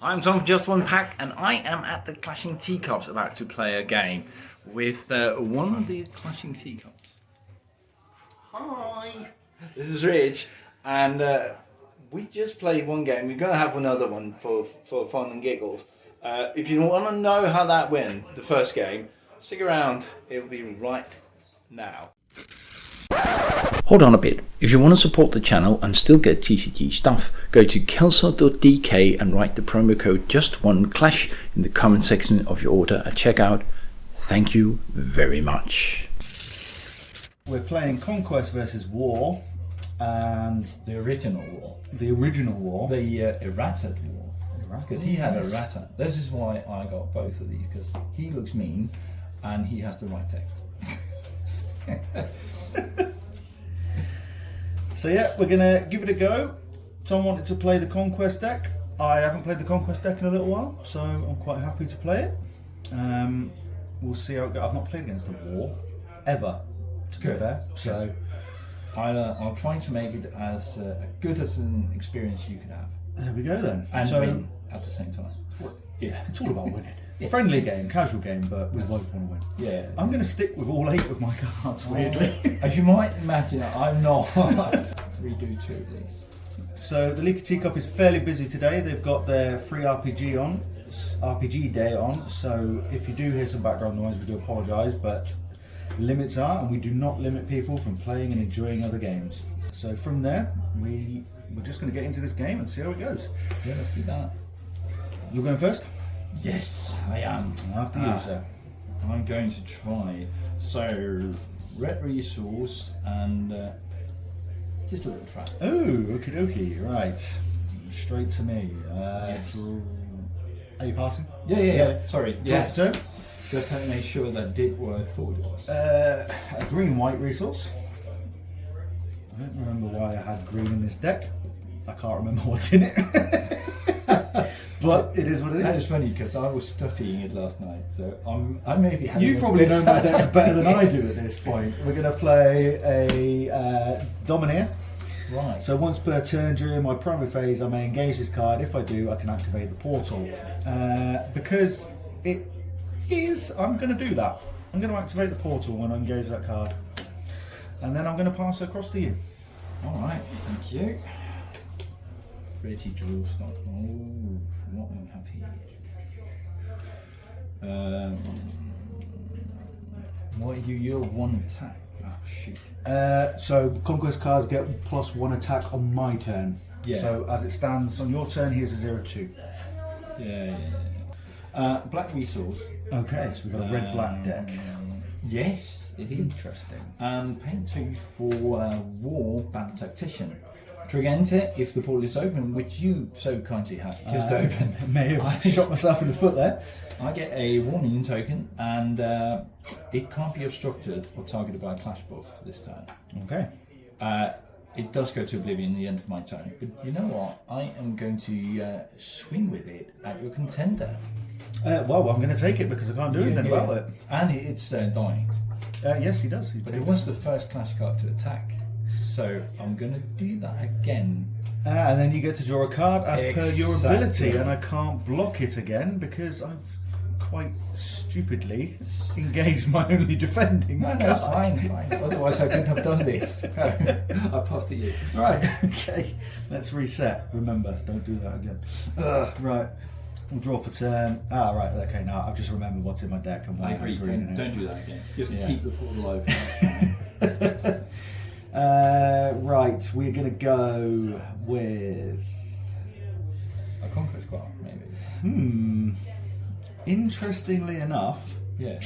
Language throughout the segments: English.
I'm Tom for Just One Pack, and I am at the Clashing Teacups about to play a game with one of the Clashing Teacups. Hi! This is Rich, and we just played one game. We're going to have another one for fun and giggles. If you want to know how that went, the first game, stick around. It'll be right now. Hold on a bit. If you want to support the channel and still get TCG stuff, go to kelso.dk and write the promo code JUST1CLASH in the comment section of your order at checkout. Thank you very much. We're playing Conquest versus War, and The original war. the original War. The errata war. Because he had errata. This is why I got both of these, because he looks mean and he has the right text. So yeah, we're gonna give it a go. Tom wanted to play the Conquest deck. I haven't played the Conquest deck in a little while, so I'm quite happy to play it. We'll see how it goes. I've not played against the War ever, to be fair. So I'll try to make it as good as an experience you could have. there we go then. And so, win at the same time. yeah, it's all about winning. Friendly game, casual game, but we both want to win. Yeah. I'm going to stick with all 8 of my cards, weirdly. As you might imagine, I'm not. Redo 2 of these. So the Leaky Teacup is fairly busy today. They've got their free RPG day on. So if you do hear some background noise, we do apologise, but limits are, and we do not limit people from playing and enjoying other games. So from there, we're just going to get into this game and see how it goes. Yeah, let's do that. You're going first? Yes, I am. After you, sir. I'm going to try. So, red resource and just a little trap. Oh, okie dokie. Right. Straight to me. Yes. Are you passing? Yeah. Sorry. Yes. Yes. Just to make sure that did what I thought it was. A green-white resource. I don't remember why I had green in this deck. I can't remember what's in it. But it is what it is. That's funny because I was studying it last night, so I may be having You a probably bit- know my deck better than I do at this point. We're going to play a Domineer. Right. So once per turn during my primary phase, I may engage this card. If I do, I can activate the portal. Because it is, I'm going to do that. I'm going to activate the portal when I engage that card. And then I'm going to pass it across to you. Alright, thank you. Ready to draw start. Oh, what do we have here? What are your one attack? Oh, shoot. So Conquest cards get +1 attack on my turn. Yeah. So as it stands on your turn, here's a 0/2. Yeah. Black resource. Okay, so we've got a red-black deck. Yes, it is. Interesting. And paint 2 for War Battle Tactician. Trigger enter if the portal is open, which you so kindly have just opened. May have shot myself in the foot there. I get a warning token, and it can't be obstructed or targeted by a clash buff this turn. Okay. It does go to oblivion at the end of my turn, but you know what? I am going to swing with it at your contender. Well, I'm going to take it because I can't do anything about it. And it's dying. Yes, he does. But it was the first clash card to attack, so I'm going to do that again. And then you get to draw a card as per your Exactly. ability, and I can't block it again because I've quite stupidly engaged my only defending No, card. it's fine. Otherwise, I couldn't have done this. I passed to you. Right, okay. Let's reset. Remember, don't do that again. Right. We'll draw for turn. Right, okay, now I've just remembered what's in my deck and why I I have agree. green in it. Don't do that again. Just Yeah. keep the portal open. Right, we're going to go with... A Conquest card, maybe. Interestingly enough, Yeah.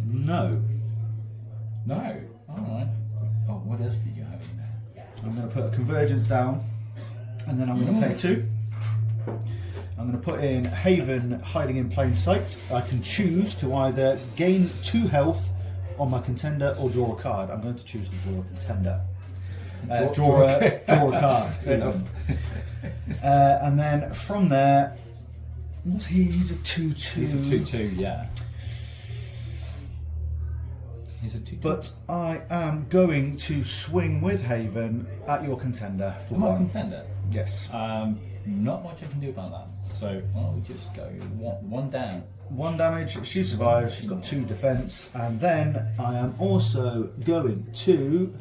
no. No. Alright. Oh, what else did you have in there? I'm going to put a Convergence down, and then I'm going to pay 2. I'm going to put in Haven, Hiding in Plain Sight. I can choose to either gain 2 health on my contender or draw a card. I'm going to choose to draw a contender. Draw a card. Fair enough. And then from there, what's he? He's a 2/2. He's a 2/2, yeah. He's a 2/2. But I am going to swing with Haven at your contender for My one. contender. Yes. Not much I can do about that. So I'll just go one down. 1 damage, she survives, she's got 2 defense, and then I am also going to...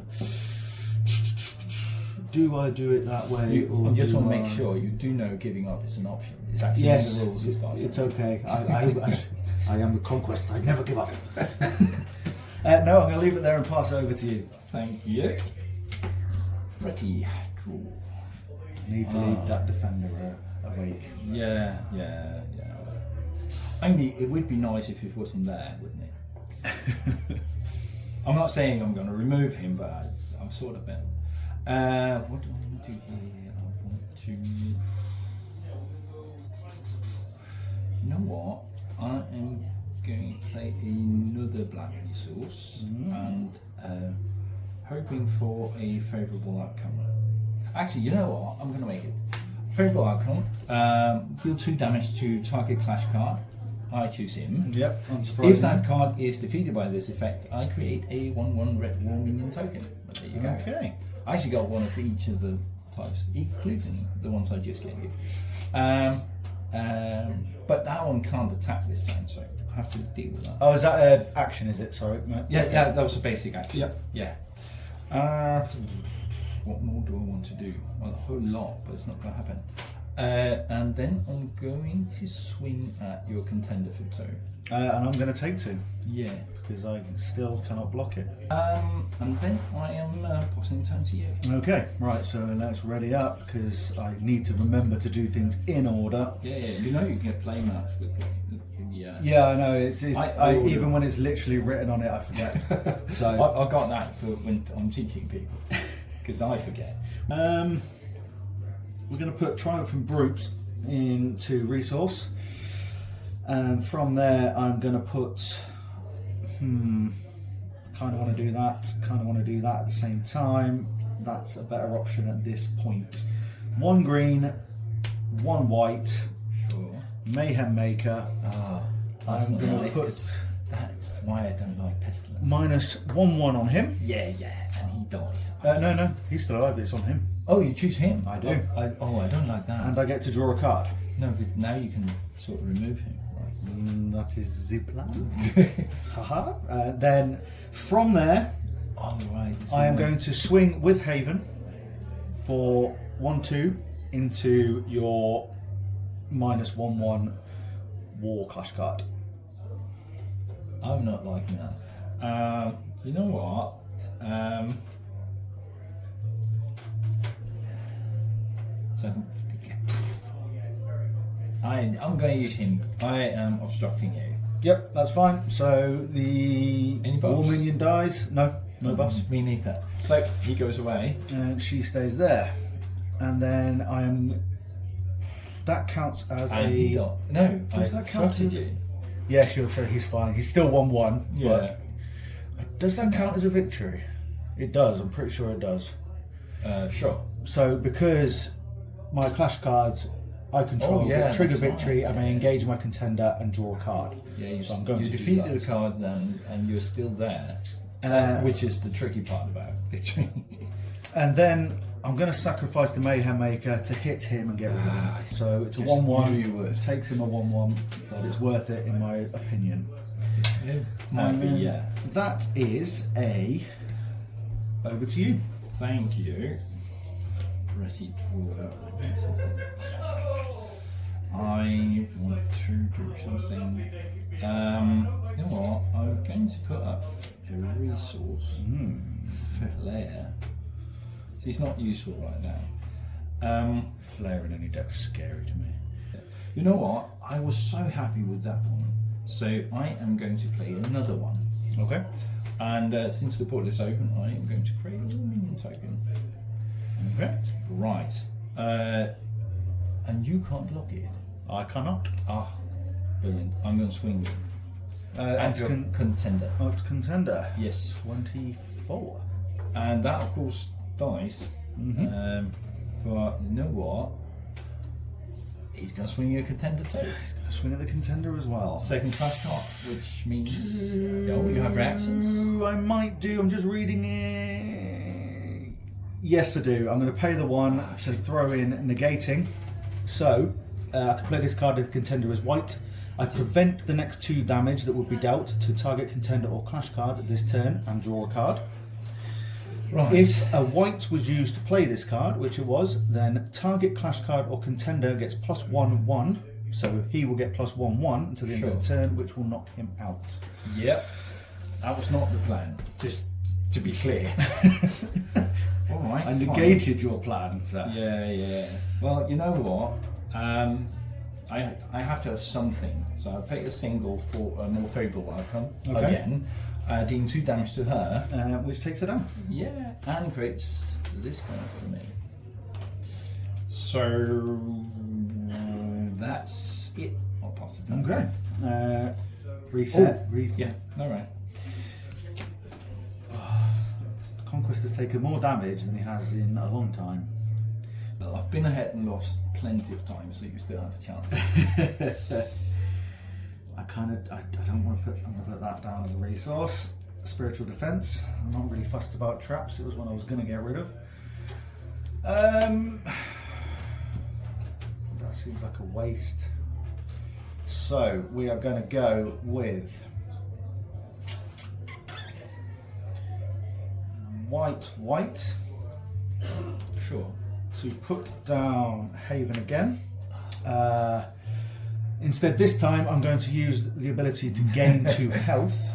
Do I do it that way? Or I just do want to I- make sure you do know giving up is an option. It's actually Yes, in the rules as far as it's I know. okay. I am the Conquest, I never give up. No, I'm going to leave it there and pass it over to you. Thank you. Ready, draw. Need to leave that defender awake. Yeah. Only it would be nice if it wasn't there, wouldn't it? I'm not saying I'm going to remove him, but I'm sort of been. What do I want to do here? I want to. You know what? I am going to play another black resource and hoping for a favourable outcome. Actually, you know what? I'm going to make it. Favourable outcome. Deal 2 damage to target clash card. I choose him. Yep, unsurprising. If that card is defeated by this effect, I create a 1/1 red war minion token. But there you go. Okay. I actually got one of each of the types, including the ones I just gave you. But that one can't attack this time, so I have to deal with that. Oh, is that an action, is it? Sorry. No. Yeah, that was a basic action. Yep. Yeah. What more do I want to do? Well, a whole lot, but it's not going to happen. And then I'm going to swing at your contender for 2. And I'm going to take 2, Yeah. because I still cannot block it. And then I am passing the turn to you. Okay, right, so let's ready up, because I need to remember to do things in order. Yeah. You know you can get play maps with Yeah, I know, I even when it's literally written on it, I forget. So I got that for when I'm teaching people, because I forget. we're going to put Triumphant Brute into resource, and from there I'm going to put kind of want to do that, kind of want to do that at the same time. That's a better option at this point. 1 green, 1 white, Sure. Mayhem Maker. That's I'm not gonna nice, put- 'cause that's why I don't like Pestilence. -1/1 on him. Yeah, and he dies. No, he's still alive, it's on him. Oh, you choose him? I do. I don't like that. And I get to draw a card. No, but now you can sort of remove him, right? That is the plan. Haha. Then from there, Oh, right. I am going to swing with Haven for 1/2 into your -1/1 War Clash card. I'm not liking that. You know what? So I'm going to use him. I am obstructing you. Yep, that's fine. So the Any buffs? War Minion dies. No buffs. Me neither. So he goes away. And she stays there. And then I am. That counts as And he died. No, Does I that count obstructed as- you. Yeah, sure, he's fine. He's still 1/1. Yeah. But does that count as a victory? It does. I'm pretty sure it does. Sure. So because my clash cards I control trigger that's victory, fine. I may engage my contender and draw a card. Yeah, So I'm going you to do defeated that. a card then, and you're still there, which is the tricky part about victory. And then I'm going to sacrifice the Mayhem Maker to hit him and get rid of him. So it's a Just 1/1. knew you would. Takes him a 1/1, but it's worth it in my opinion. Might be, then yeah. That is a. Over to you. Thank you. Ready to I want to do something. You know what? I'm going to put up a resource flare. He's not useful right now. Flare in any deck's scary to me. You know what? I was so happy with that one. So I am going to play another one. Okay. And since the portal is open, I am going to create a minion token. Okay. Right. And you can't block it. I cannot. Ah, brilliant. I'm going to swing you. And It's your contender. it's contender. Yes. 24. And that, of course, dies. But you know what? he's going to swing a contender too. He's going to swing at the contender as well. Second clash card, which means you have reactions. I might do. I'm just reading it. Yes, I do. I'm going to pay the 1 to throw in negating. So I can play this card if the contender is white. I prevent the next 2 damage that would be dealt to target contender or clash card this turn and draw a card. Right. If a white was used to play this card, which it was, then target clash card or contender gets +1/1. So he will get +1/1 until the end of the turn, which will knock him out. Yep. That was not the plan. Just to be clear. All right. I negated your plan, sir. Yeah. Well, you know what? I have to have something. So I'll pick a single for a more favourable outcome again. Adding 2 damage to her, which takes her down. Yeah, and creates this guy for me. So that's it. I'll pass it down. Okay. Reset. Yeah. All right. Conquest has taken more damage than he has in a long time. Well, I've been ahead and lost plenty of time, so you still have a chance. I don't want to put. I'm going to put that down as a resource. Spiritual defense. I'm not really fussed about traps. It was one I was going to get rid of. That seems like a waste. So we are going to go with white. Sure. To put down Haven again. Instead, this time I'm going to use the ability to gain 2 health.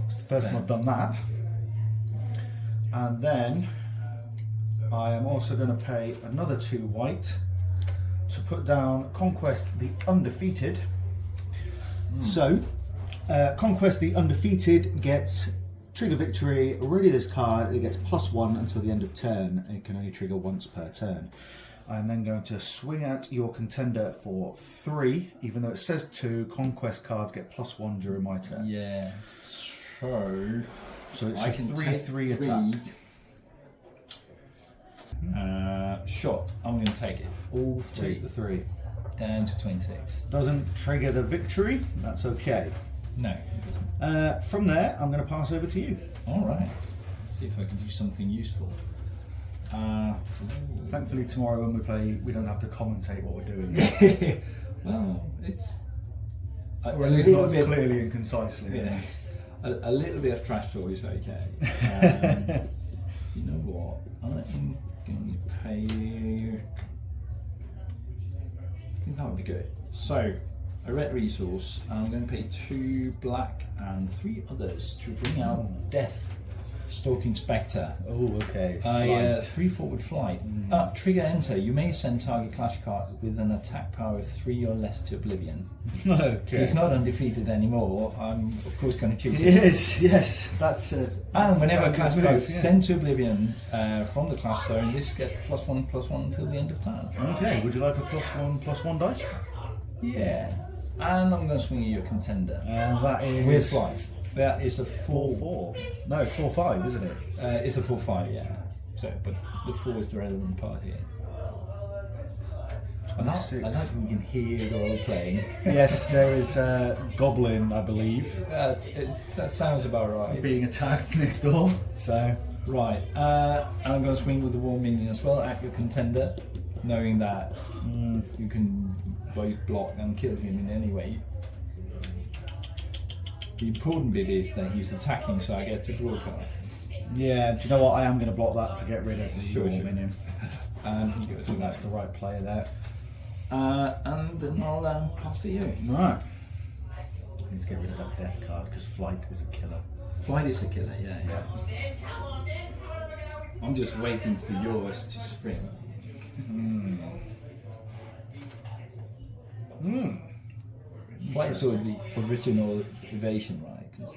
It's the first time I've done that. And then I am also going to pay another 2 white to put down Conquest the Undefeated. So, Conquest the Undefeated gets trigger victory. Already this card, it gets +1 until the end of turn. It can only trigger once per turn. I'm then going to swing at your contender for 3, even though it says 2. Conquest cards get +1 during my turn. Yeah. So it's a 3/3 attack. Sure. I'm going to take it. All 3. Take the 3. Down to 26. Doesn't trigger the victory. That's okay. No, it doesn't. From there, I'm going to pass over to you. All right. Let's see if I can do something useful. Thankfully, tomorrow when we play, we don't have to commentate what we're doing. Well, it's... Or at least not as clearly and concisely. Yeah. A little bit of trash talk is okay. You know what? I am going to pay... I think that would be good. So, a red resource, and I'm going to pay 2 black and 3 others to bring out Death Stalking Spectre. Oh, okay. 3/4 with flight. Trigger enter. You may send target clash card with an attack power of 3 or less to oblivion. Okay. He's not undefeated anymore. I'm of course going to choose him. Yes, that's it. And whenever a clash card is sent to oblivion from the clash zone, this gets +1/+1 until the end of turn. Okay. Would you like a +1/+1 dice? Yeah. And I'm going to swing you your contender. And that is with flight. That is a 4/4. No, 4/5, isn't it? It's a 4/5, yeah. So, but the 4 is the relevant part here. I like we can hear the role playing. Yes, there is a goblin, I believe. That sounds about right. Being attacked next door. So right, and I'm going to swing with the War Minion as well at your contender, knowing that you can both block and kill him in any way. The important bit is that he's attacking, so I get to draw cards. Yeah, do you know what? I am going to block that to get rid of the War Minion. And he goes. I think that's the right play there. And then I'll pass to you. Right. I need to get rid of that death card because flight is a killer. Flight is a killer, yeah. I'm just waiting for yours to spring. Flight is sort of the original evasion, right? 'Cause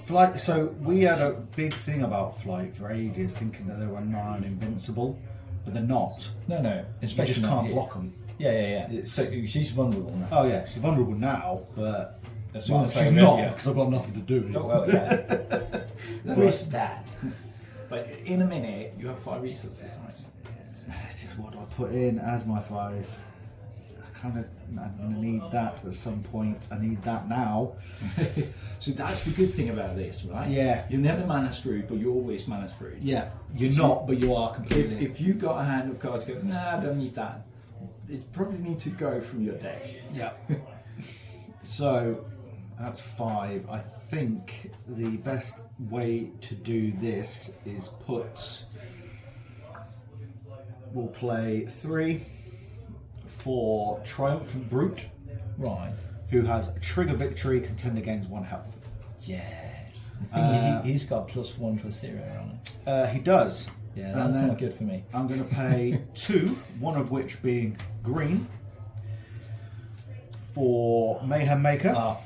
Flight. So we had a big thing about flight for ages, thinking that they were nigh invincible, but they're not. No, You especially just not can't here. block them. Yeah. So she's vulnerable now. Oh yeah, she's vulnerable now, but As soon as she's I not read because I've got nothing to do. Oh well, yeah. Where's that? But in a minute, you have 5 resources, right? just what do I put in as my 5? I'm going to need that at some point. I need that now. So that's the good thing about this, right? Yeah. You're never mana screwed, but you're always mana screwed. Yeah, you're not, but you are completely. If you got a hand of cards, go, nah, I don't need that. It probably need to go from your deck. Yeah. So that's 5. I think the best way to do this is we'll play 3 for Triumphant Brute, Right. who has Trigger Victory, contender gains 1 health. Yeah. The thing he's got +1/+0 on it. He does. Yeah, And that's then not good for me. I'm going to pay 2, one of which being green, for Mayhem Maker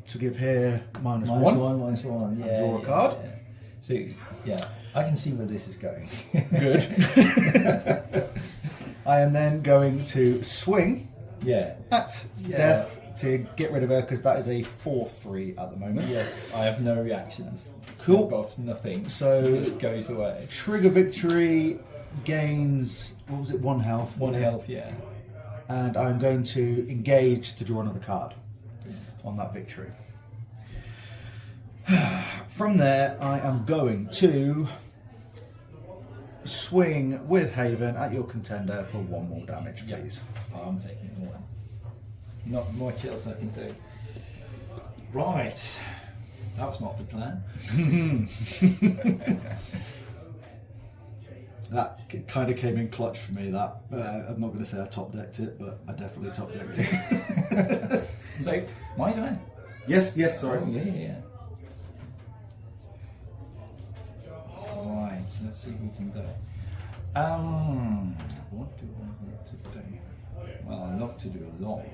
to give here -1. -1, yeah. Draw a card. Yeah. So, yeah, I can see where this is going. Good. I am then going to swing Yeah. at Death to get rid of her because that is a 4/3 at the moment. Yes, I have no reactions. Cool. No buffs, nothing. So- It just goes away. Trigger Victory gains, what was it, 1 health? 1 health, yeah. And I'm going to engage to draw another card on that victory. From there, I am going to swing with Haven at your contender for 1 more damage, Yep. please. I'm taking 1. Not much else I can do. Right. That was not the plan. That kind of came in clutch for me, that. I'm not going to say I top decked it, but I definitely top decked it. So, my turn. Yes, sorry. Oh, yeah. Right, let's see what we can do. What do I want to do? Well, I'd love to do a lot.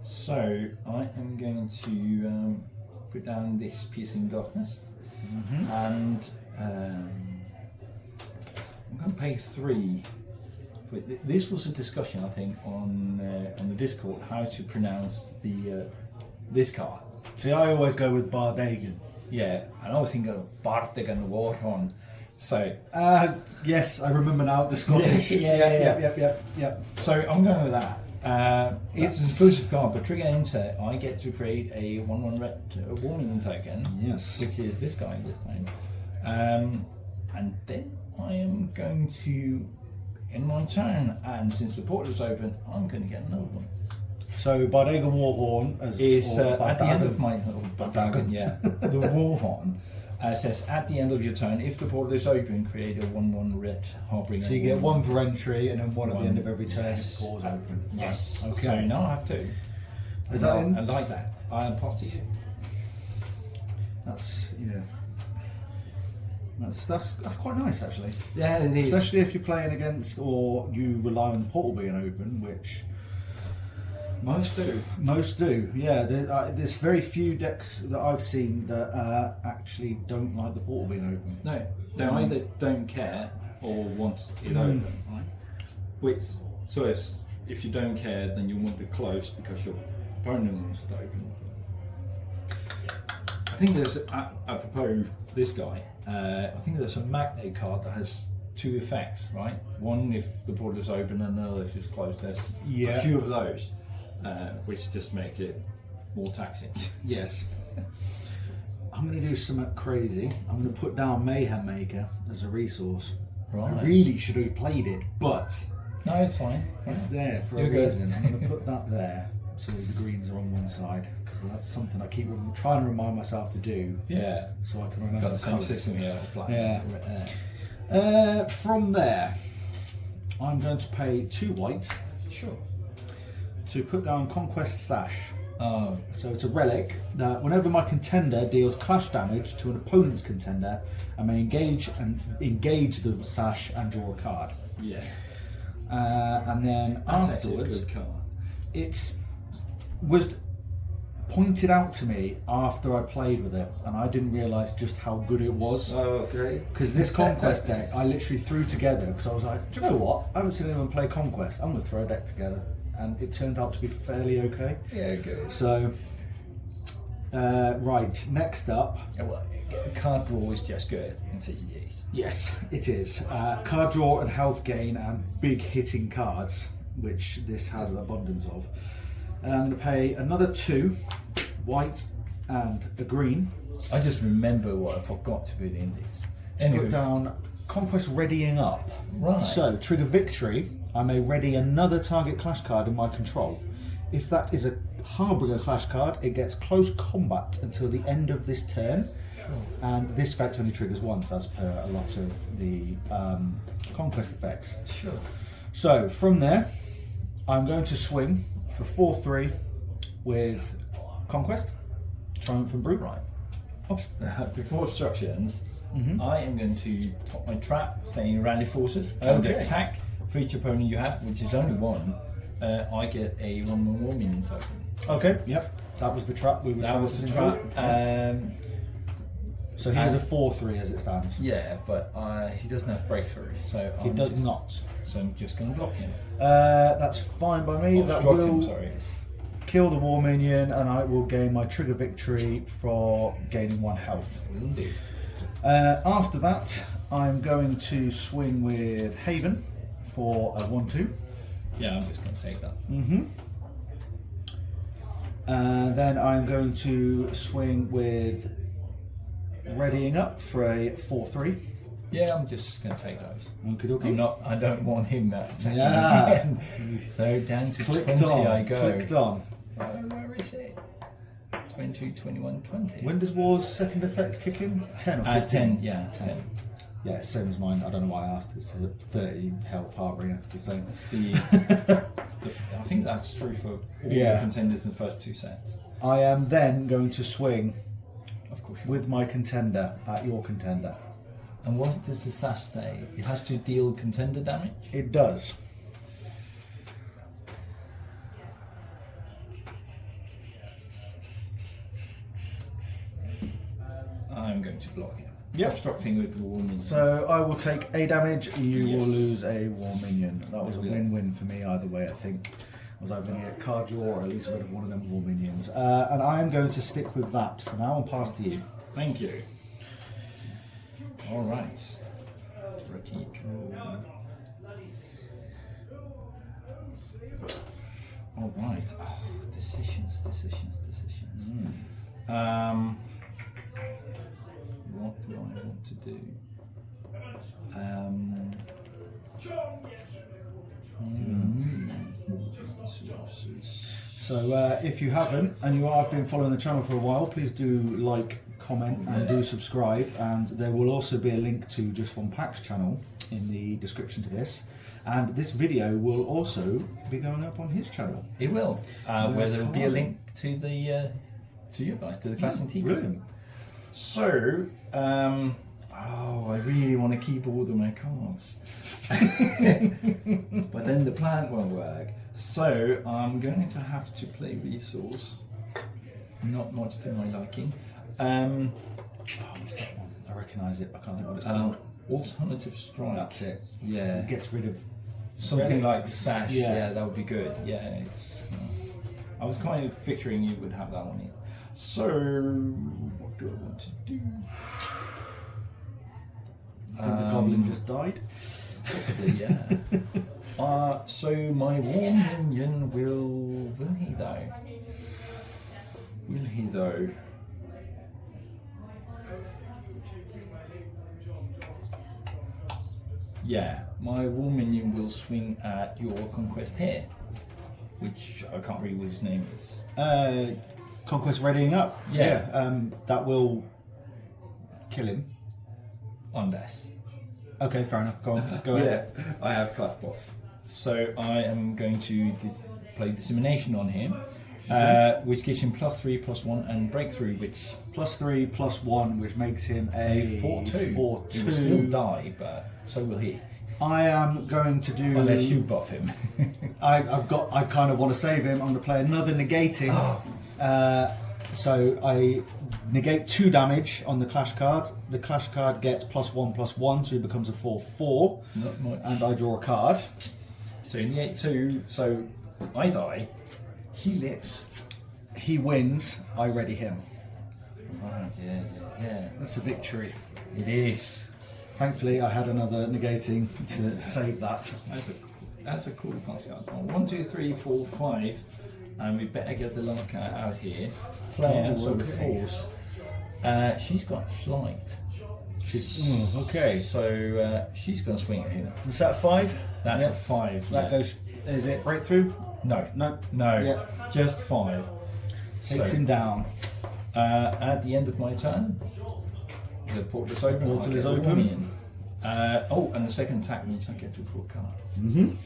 So, I am going to put down this Piercing Darkness, and I'm going to pay 3. This was a discussion, I think, on the Discord, how to pronounce this card. See, I always go with Bardagan. Yeah, and I was thinking of Bardagan Warhorn. So, Yes, I remember now, the Scottish. Yep. so I'm going with that. It's an exclusive card, but trigger enter, I get to create a 1/1 red warning token. Yes. Which is this guy this time. And then I am going to end my turn, and since the portal is open, I'm going to get another one. So Bardagan Warhorn Is at the end of my Bardagan. yeah, the Warhorn says at the end of your turn, if the portal is open, create a 1/1 red harbinger. So you get 1 for entry and then 1 at the One. end of every turn Yes. if the portal's open. Yes. Right. Okay. So now I have 2. Is that in? I like that. I'll pop to you. That's That's quite nice actually. Yeah, it is. Especially if you're playing against or you rely on the portal being open, which Most do. most do. Yeah, there's very few decks that I've seen that actually don't like the portal being open. No, they either don't care or want it open, right? Which, so if you don't care, then you want it closed because your opponent wants it open. I think there's, apropos this guy, I think there's a magnet card that has 2 effects, right? One if the portal is open, and another if it's closed. There's a few of those, which just make it more taxing. Yes. I'm going to do something crazy. I'm going to put down Mayhem Maker as a resource. Right. I really should have played it, but No, it's fine. it's there for a You're good. reason. I'm going to put that there so the greens are on one side, because that's something I keep trying to remind myself to do, Yeah. so I can remember Got the same colours. system here. Black. Yeah. From there, I'm going to pay 2 white Sure. to put down Conquest Sash. Oh, So it's a relic that whenever my contender deals clash damage to an opponent's contender, I may engage the sash and draw a card. yeah. And then That's afterwards, actually a good card. it was pointed out to me after I played with it, and I didn't realise just how good it was. Oh, great. Because this Conquest deck, I literally threw together because I was like, do you know what? I haven't seen anyone play Conquest. I'm going to throw a deck together. And it turned out to be fairly okay. Yeah, good. So, Right, next up. Yeah, well, a card draw is just good in TCGs. Yes, it is. Card draw and health gain and big hitting cards, which this has an abundance of. I'm going to pay another 2 white and a green. I just remember what I forgot to put in this. Put down Conquest readying up. Right. So, trigger victory, I may ready another target clash card in my control. If that is a Harbinger clash card, it gets close combat until the end of this turn. Sure. And this effect only triggers once, as per a lot of the Conquest effects. Sure. So, from there, I'm going to swing for 4-3 with Conquest, Triumph and Brute. Right. Before obstructions, I am going to pop my trap, saying rally forces, and attack for each opponent you have, which is only one. I get a 1/1 war minion token. Okay, yep. That was the trap we were trying to think of. So he has a 4-3 as it stands. Yeah, but he doesn't have breakthrough, so He does not. So I'm just going to block him. That's fine by me. That Obstruct will him, sorry. kill the war minion, and I will gain my trigger victory for gaining 1 health. Will do. After that, I'm going to swing with Haven for a 1/2. Yeah, I'm just going to take that. Then I'm going to swing with Readying Up for a 4/3. Yeah, I'm just going to take those. Okay. I don't want him that attacking Yeah. again. So down to Clicked 20 on. I go. Clicked on. Where is it? 22, 21, 20. When does War's second effect kick in? 10 or 15? 10, yeah, 10. Yeah, same as mine. I don't know why I asked. It's a 30 health Harbinger. It's the same. That's I think that's true for all the contenders in the first 2 sets. I am then going to swing Of course. with my contender at your contender. And what does the sash say? It has to deal contender damage? It does. I'm going to block him. Yep. Obstructing with the war minion. So I will take a damage, you will Yes. lose a war minion. That was a Yeah. win-win for me either way, I think. I was either going to get card draw or at least rid of one of them war minions. And I am going to stick with that for now and pass to you. Thank you. All right. Ready, draw. All right. Oh, decisions. What do I want to do? So if you haven't, and you have been following the channel for a while, please do like, comment and do subscribe, and there will also be a link to Just One Pack's channel in the description to this, and this video will also be going up on his channel. It will, where there will be a come on. link to the to you guys, to the Clashing Teacup. Brilliant. So, I really want to keep all of my cards, but then the plan won't work. So I'm going to have to play resource. Not much to my liking. What's that one? I recognise it. I can't think what it's called. Alternative strike. That's it. Yeah. It gets rid of Something like sash. Yeah. Yeah, that would be good. Yeah, it's. I was kind of figuring you would have that one in. So, what do I want to do? I think the goblin just died. Probably, yeah. So my war minion will he though? Will he though? Yeah, my war minion will swing at your Conquest here, which I can't read what his name is. Conquest readying up. Yeah. That will kill him. Unless. Okay, fair enough. Go on. Go ahead. Yeah, I have Clef Buff. So I am going to play Dissemination on him, which gives him +3/+1 and Breakthrough, which +3/+1, which makes him a 4/2. 4/2. He will still die, but so will he. I am going to do. Unless you buff him. I kind of want to save him. I'm going to play another negating. So I negate 2 damage on the clash card. The clash card gets +1/+1, so he becomes a 4/4. Not much. And I draw a card. So in the 8/2, so I die. He lives. He wins. I ready him. Right, yes. Yeah. That's a victory. It is. Thankfully, I had another negating to save that. That's a cool clash card. 1, 2, 3, 4, 5. And we better get the last card out here. Flare, so the force. She's got flight. Okay. So she's going to swing at him. Is that 5? That's Yep. a 5. That goes. Is it breakthrough? No. No. No. Yep. Just 5. Takes him down. At the end of my turn, the portal is open. Portal I is get a open. warning. And the second attack means I get to draw a card. Mm-hmm.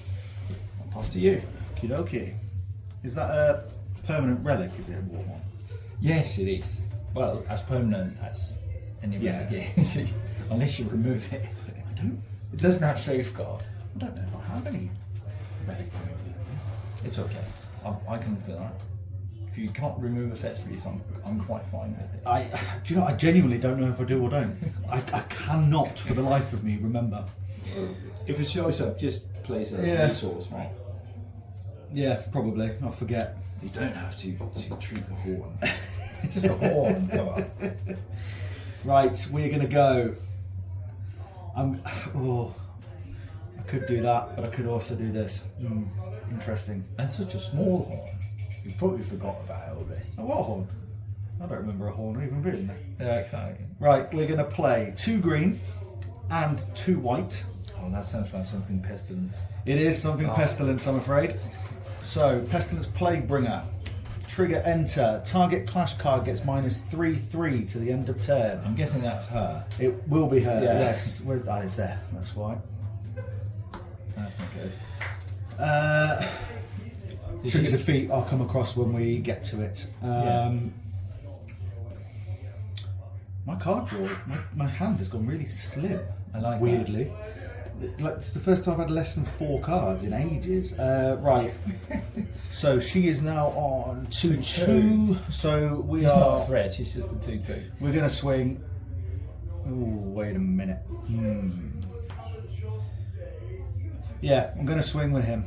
I'll pass to you. Okie dokie. Is that a permanent relic? Is it a war one? Yes, it is. Well, as permanent as any Yeah. relic is. Unless you remove it. I don't. It doesn't have safeguard. I don't know if I have any relic removal. It's okay. I can feel that. If you can't remove accessories, I'm quite fine with it. Do you know? I genuinely don't know if I do or don't. I cannot, for the life of me, remember. If it shows up, just place a Yeah. resource, right? Yeah, probably. I forget. You don't have to treat the horn. It's just a horn. Come on. Right, we're gonna go. I could do that, but I could also do this. Interesting. And such a small horn. You probably forgot about it already. Oh, what horn? I don't remember a horn even being there. Yeah, exactly. Right, we're gonna play 2 green and 2 white. Oh, that sounds like something pestilence. It is something Oh. pestilence, I'm afraid. So, Pestilence Plaguebringer. Trigger enter. Target clash card gets -3/3 to the end of turn. I'm guessing that's her. It will be her, Yeah. yes. Where's that? It's there. That's why. That's not good. This Trigger is- defeat I'll come across when we get to it. My card draw, my hand has gone really slim. I like that. weirdly. Like, it's the first time I've had less than 4 cards in ages. Right. So she is now on 2/2. So we She's are. not a threat, she's just a 2/2. We're going to swing. Oh, wait a minute. Yeah, I'm going to swing with him.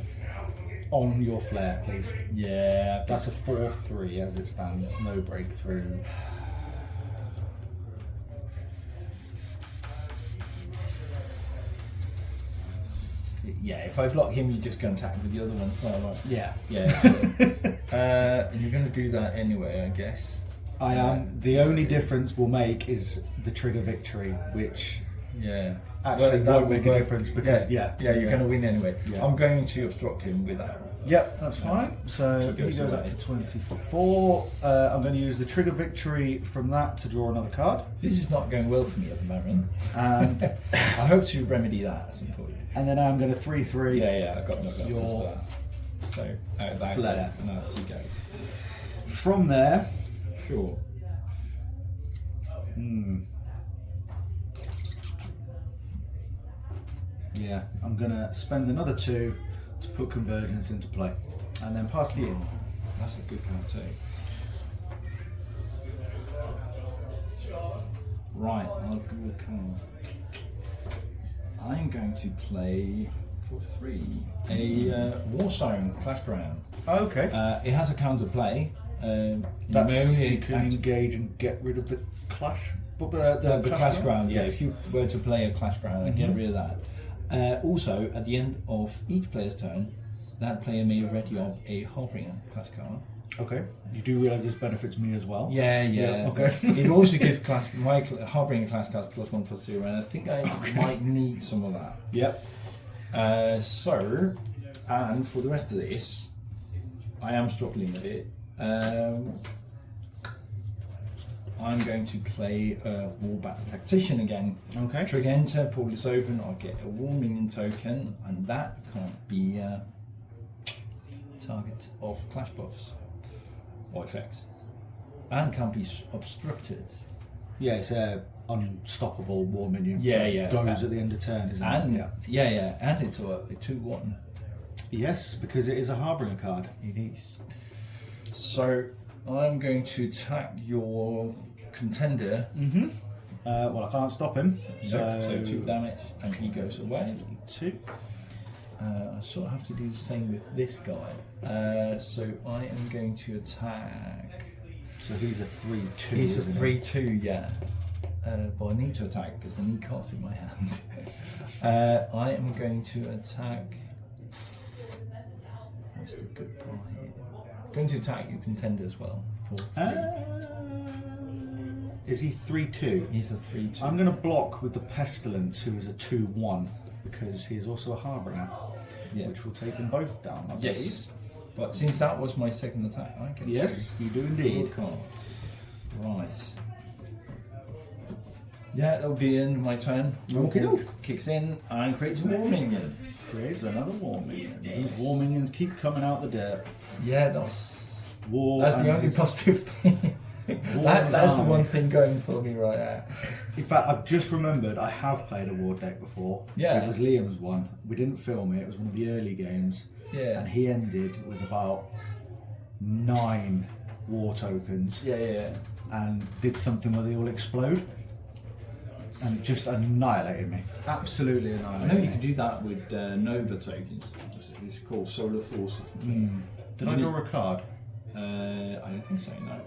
On your flare, please. Yeah. That's a 4/3 as it stands. No breakthrough. Yeah, if I block him, you're just going to attack with the other ones. Well, right. Yeah. Yeah. And you're going to do that anyway, I guess. I am. The only difference we'll make is the trigger victory, which Yeah. actually that won't will make a work. difference because, yeah. you're going to win anyway. Yeah. I'm going to obstruct him with that. Yep, that's fine. So So he goes goes up away. to 24. I'm going to use the trigger victory from that to draw another card. This is not going well for me at the moment. And I hope to remedy that at some point. and then I'm going to 3/3. Yeah, I got enough answers Your for that. So, out of that, flare. no, she goes. From there, Sure. yeah, I'm going to spend another 2 to put convergence into play. And then pass to you. That's a good card too. Right, I'll do a card. I'm going to play for 3 a Warzone Clash Ground. Okay. It has a counter play. That's you can engage and get rid of the clash. But the Clash Ground, yeah. Yes. If you were to play a Clash Ground and get rid of that. Also, at the end of each player's turn, that player may ready up a Harbringer Clash card. Okay. You do realise this benefits me as well. Yeah. Okay. It also gives my Harbringer Clash cards +1/+0, and I think I might need some of that. Yep. And for the rest of this, I am struggling with it. I'm going to play Warbat Tactician again. Okay. Trigger enter, portal is open, I'll get a War Minion token, and that can't be target of clash buffs or effects. And can't be obstructed. Yeah, it's a unstoppable war minion. Yeah. Goes at the end of turn, isn't And it? yeah, and it's a 2/1. Yes, because it is a Harbringer card. It is. So I'm going to attack your contender. Well, I can't stop him. So 2 damage, and he goes away. 2. I sort of have to do the same with this guy. So I am going to attack So he's a 3-2. He's a isn't he? 3-2, yeah. But I need to attack because I need cards in my hand. I am going to attack. What's the good part here? Going to attack your contender as well for 3. Is he 3-2? He's a 3-2. I'm going to block with the Pestilence, who is a 2-1, because he is also a Harbinger, which will take them both down. I Yes. But since that was my second attack, I can Yes, you do indeed. card. Right. Yeah, that'll be in my turn. Okey-doke. Kicks in and creates a war minion. Creates another war minion. These war minions keep coming out the dirt. Yeah, that's War. the only positive thing. That's the one thing going for me right there. In fact, I've just remembered I have played a war deck before. Yeah. It was Liam's one. We didn't film it. It was one of the early games. Yeah. And he ended with about 9 war tokens. Yeah. And did something where they all explode. And it just annihilated me. Absolutely I annihilated know me. you can do that with Nova tokens. It's called Solar Force. Did I draw a card? I don't think so, no.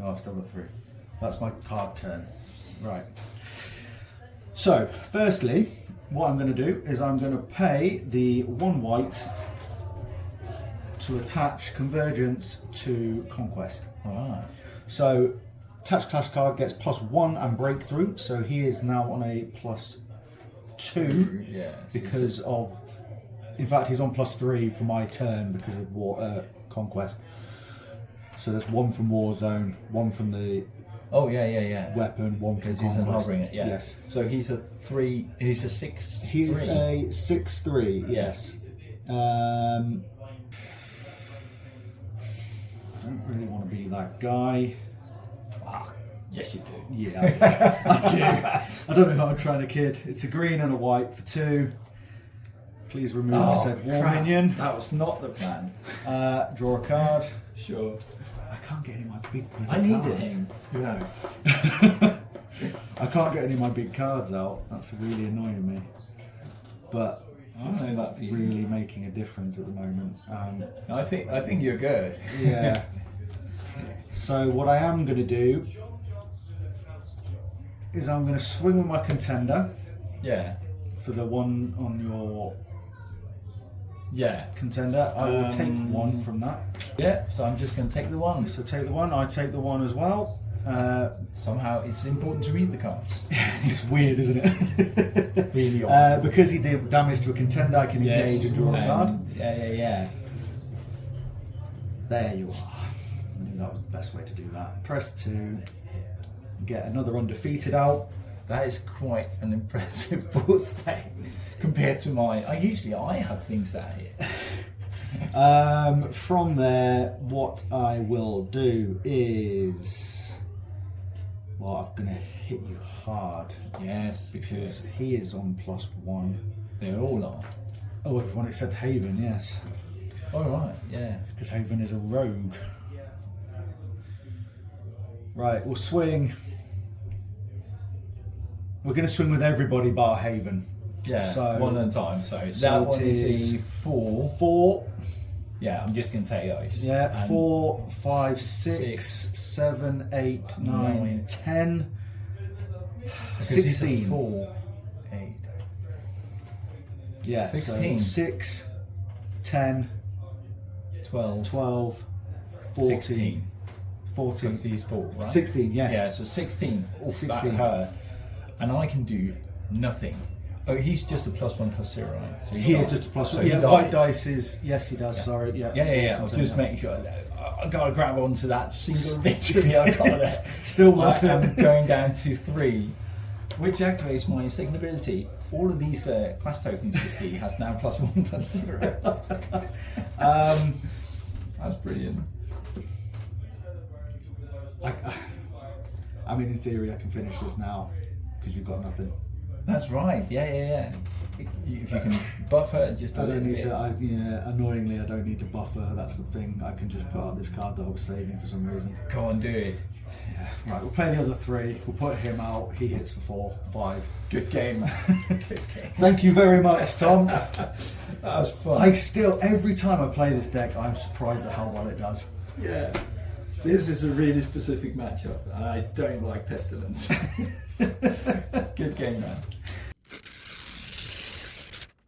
No, I've still got 3. That's my card turn. Right. So, firstly, what I'm going to do is I'm going to pay the 1 white to attach Convergence to Conquest. Alright. So, attach clash card gets +1 and breakthrough, so he is now on a +2 Yeah. because of. In fact, he's on +3 for my turn because of Conquest. So there's 1 from Warzone, 1 from the Oh yeah. weapon, 1 from Because he's an Conquest. harbinger, yeah. Yes. So he's a 3. He's a 6. He's a 6-3, yes. I don't really want to be that guy. Yes, you do. Yeah, I do. I don't know if I'm trying to kid. It's a green and a white for 2. Please remove said war minion. That was not the plan. Draw a card. Sure. I can't get any of my big I needed cards. him. You know. I can't get any of my big cards out. That's really annoying me. But I know that feeling. really making a difference at the moment. I think you're good. Yeah. So what I am going to do is I'm going to swing with my contender Yeah. for the one on your Yeah. contender. I will take 1 from that. Yeah. So I'm just going to take the one. So take the 1. I take the 1 as well. Somehow it's important to read the cards. It's weird, isn't it? Really odd. Because he did damage to a contender, I can engage and draw a card. Yeah. There you are. I knew that was the best way to do that. Press 2. Get another undefeated out. That is quite an impressive board state compared to mine. I have things out here. From there, what I will do is, well, I'm going to hit you hard. Yes, Because he is on +1. they all are. Oh, everyone except Haven, yes. All right. Yeah. Because Haven is a rogue. Right, we'll swing. We're going to swing with everybody bar Haven. Yeah. So- one at a time. So so that one it is is a 4. 4. Yeah. I'm just going to take those. Yeah, And 4, 5, 6, 6, 7, 8, 9, 9, 10, because he's a 16. 4, 8. Yeah, 16. So 6, 10, 12, 12, 14, 16. 14. Because he's 4, right? 16, yes. Yeah, so 16. 16. That hurt. And I can do nothing. Oh, he's just a +1/+0, right? So He is died. just a plus So one. he Yeah, died. white dice is, yes, he does, sorry. Yeah, Yeah. I was just making sure. I got to grab onto that single victory. I got it. Still worth I am it. going down to 3, which activates my second ability. All of these class tokens you see has now +1/+0. That's brilliant. I mean, in theory, I can finish this now because you've got nothing. That's right. Yeah. If you can buff her just a I don't little need bit. to. Annoyingly, I don't need to buffer. That's the thing. I can just put out this card that I was saving for some reason. Go on, do it. Yeah. Right. We'll play the other 3. We'll put him out. He hits for 4, 5. Good game. Good game. Thank you very much, Tom. That was fun. Every time I play this deck, I'm surprised at how well it does. Yeah. This is a really specific matchup. I don't like Pestilence. Good game, man.